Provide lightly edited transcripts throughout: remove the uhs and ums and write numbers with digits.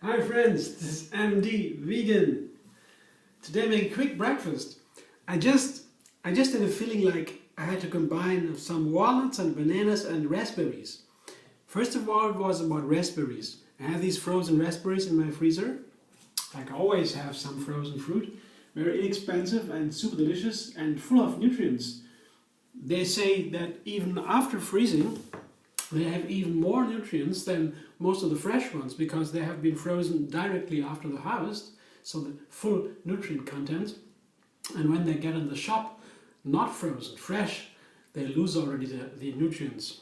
Hi friends, this is MD Vegan. Today I make a quick breakfast. I just had a feeling like I had to combine some walnuts and bananas and raspberries. First of all, it was about raspberries. I have these frozen raspberries in my freezer. Like I always have some frozen fruit. Very inexpensive and super delicious and full of nutrients. They say that even after freezing, they have even more nutrients than most of the fresh ones because they have been frozen directly after the harvest, so the full nutrient content. And when they get in the shop, not frozen, fresh, they lose already the nutrients.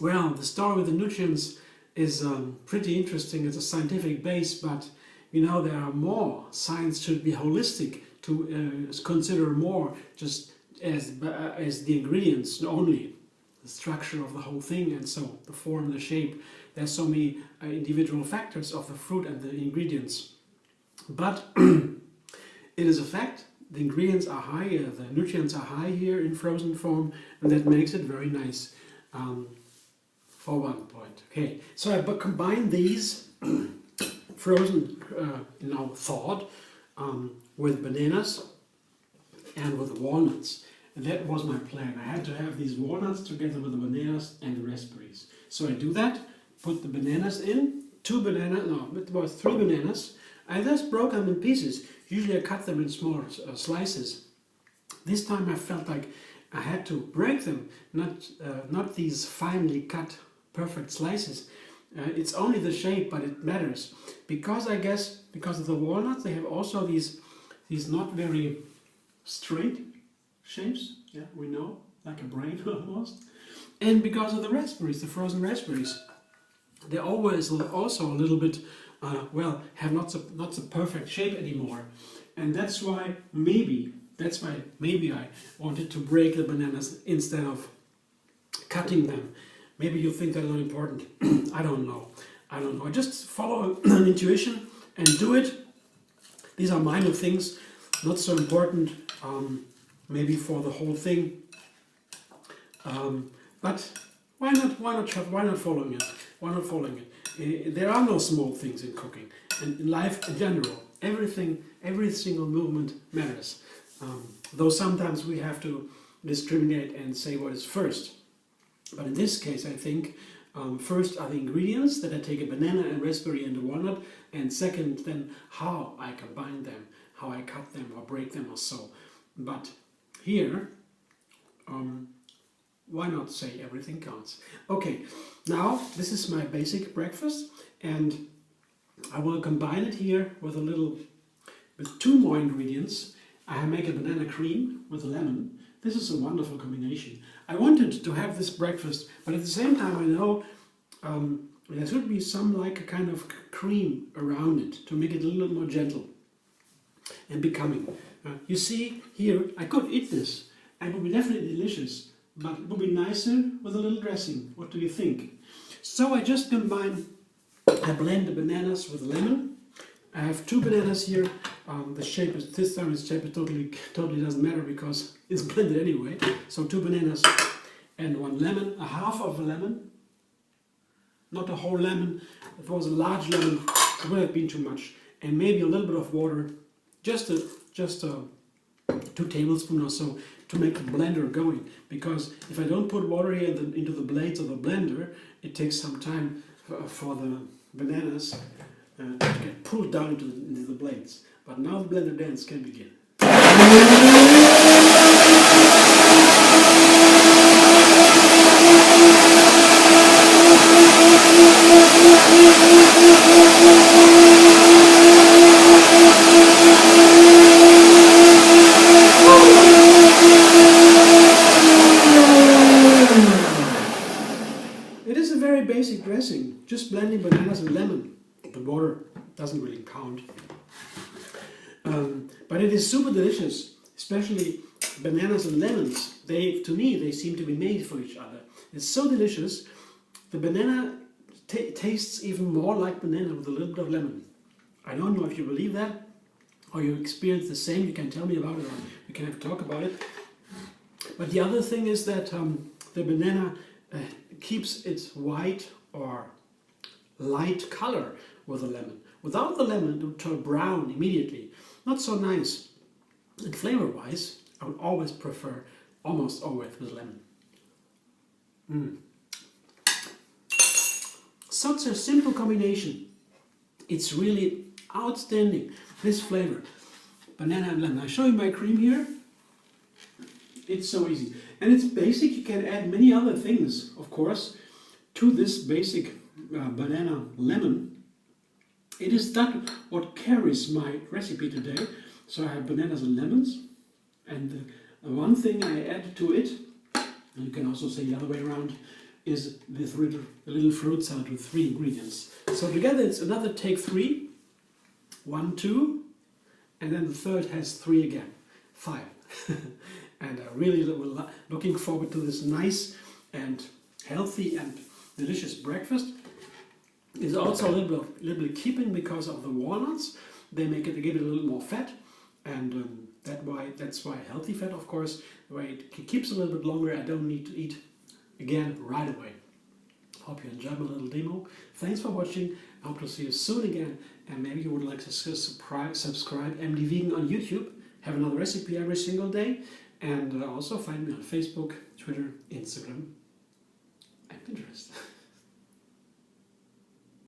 Well, the story with the nutrients is pretty interesting. It's a scientific base, but you know there are more. Science should be holistic to consider more just as the ingredients only. The structure of the whole thing, and so the form, the shape. There's so many individual factors of the fruit and the ingredients. But it is a fact, the ingredients are high, the nutrients are high here in frozen form, and that makes it very nice for one point. Okay, so I combine these frozen thawed with bananas and with walnuts. And that was my plan. I had to have these walnuts together with the bananas and the raspberries. So I do that, put the bananas in, three bananas. I just broke them in pieces. Usually I cut them in small slices. This time I felt like I had to break them, not these finely cut perfect slices. It's only the shape, but it matters. Because I guess, because of the walnuts, they have also these not very straight shapes, yeah, we know, like a brain almost. And because of the raspberries, the frozen raspberries, they always also a little bit, have not so perfect shape anymore. And that's why maybe I wanted to break the bananas instead of cutting them. Maybe you think that's not important. I don't know. I just follow an intuition and do it. These are minor things, not so important. Maybe for the whole thing, but why not following it? Why not following it? There are no small things in cooking, and in life in general. Every single movement matters. Though sometimes we have to discriminate and say what is first. But in this case, I think first are the ingredients, that I take a banana, a raspberry and a walnut, and second then how I combine them, how I cut them or break them or so. But here, why not say everything counts? Okay, now this is my basic breakfast, and I will combine it here with two more ingredients. I make a banana cream with a lemon. This is a wonderful combination. I wanted to have this breakfast, but at the same time I know there should be some like a kind of cream around it to make it a little more gentle and becoming. You see here, I could eat this, and it would be definitely delicious, but it would be nicer with a little dressing. What do you think? So I just blend the bananas with lemon. I have two bananas here. This time its shape totally doesn't matter because it's blended anyway. So two bananas and one lemon, a half of a lemon, not a whole lemon. If it was a large lemon, it would have been too much, and maybe a little bit of water. Just 2 tablespoons or so to make the blender going, because if I don't put water here into the blades of the blender, it takes some time for the bananas to get pulled down into the blades. But now the blender dance can begin. It is a very basic dressing, just blending bananas and lemon. The water doesn't really count. But it is super delicious, especially bananas and lemons. To me, they seem to be made for each other. It's so delicious. The banana tastes even more like banana with a little bit of lemon. I don't know if you believe that, or you experience the same. You can tell me about it, or we can have a talk about it. But the other thing is that the banana keeps its white or light color with a lemon. Without the lemon, it would turn brown immediately. Not so nice. And flavor-wise, I would always prefer, almost always, with lemon. Such a simple combination. It's really outstanding, this flavor. Banana and lemon. I show you my cream here. It's so easy. And it's basic. You can add many other things, of course, to this basic banana lemon. It is that what carries my recipe today. So I have bananas and lemons. And one thing I add to it, and you can also say the other way around, is this little fruit salad with 3 ingredients. So together it's another take 3. 1, 2, and then the third has 3 again. 5. And I really looking forward to this nice and healthy and delicious breakfast. It's also a little bit keeping because of the walnuts. They give it a little more fat, and that's why healthy fat, of course. The way it keeps a little bit longer. I don't need to eat again right away. Hope you enjoyed my little demo. Thanks for watching. I hope to see you soon again. And maybe you would like to subscribe MD Vegan on YouTube. Have another recipe every single day. And also find me on Facebook, Twitter, Instagram, and Pinterest.